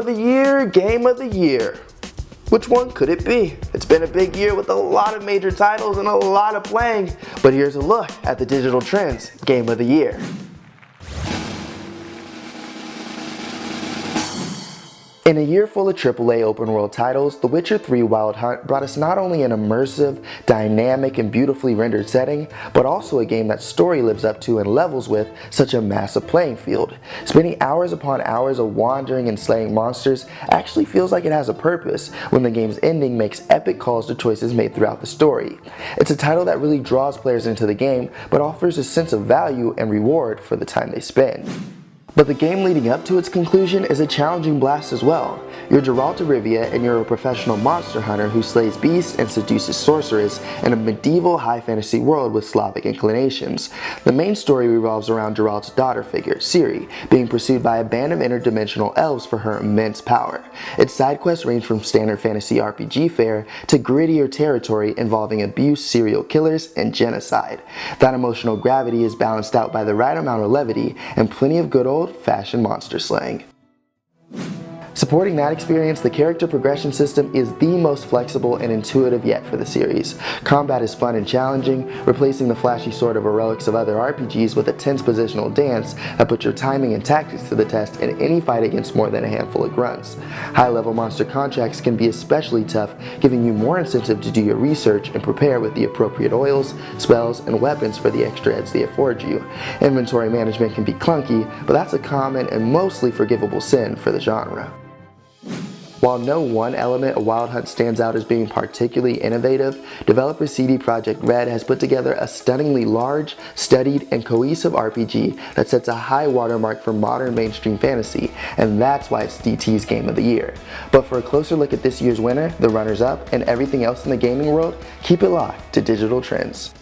of the year, game of the year. Which one could it be? It's been a big year with a lot of major titles and a lot of playing, but here's a look at the digital trends game of the year. In a year full of AAA open world titles, The Witcher 3 Wild Hunt brought us not only an immersive, dynamic, and beautifully rendered setting, but also a game that story lives up to and levels with such a massive playing field. Spending hours upon hours of wandering and slaying monsters actually feels like it has a purpose when the game's ending makes epic calls to choices made throughout the story. It's a title that really draws players into the game, but offers a sense of value and reward for the time they spend. But the game leading up to its conclusion is a challenging blast as well. You're Geralt of Rivia and you're a professional monster hunter who slays beasts and seduces sorceress in a medieval high fantasy world with Slavic inclinations. The main story revolves around Geralt's daughter figure, Ciri, being pursued by a band of interdimensional elves for her immense power. Its side quests range from standard fantasy RPG fare to grittier territory involving abuse, serial killers, and genocide. That emotional gravity is balanced out by the right amount of levity and plenty of good old-fashioned monster slaying. Supporting that experience, the character progression system is the most flexible and intuitive yet for the series. Combat is fun and challenging, replacing the flashy sword of heroics of other RPGs with a tense positional dance that puts your timing and tactics to the test in any fight against more than a handful of grunts. High-level monster contracts can be especially tough, giving you more incentive to do your research and prepare with the appropriate oils, spells, and weapons for the extra edge they afford you. Inventory management can be clunky, but that's a common and mostly forgivable sin for the genre. While no one element of Wild Hunt stands out as being particularly innovative, developer CD Projekt Red has put together a stunningly large, studied, and cohesive RPG that sets a high watermark for modern mainstream fantasy, and that's why it's DT's Game of the Year. But for a closer look at this year's winner, the runners-up, and everything else in the gaming world, keep it locked to Digital Trends.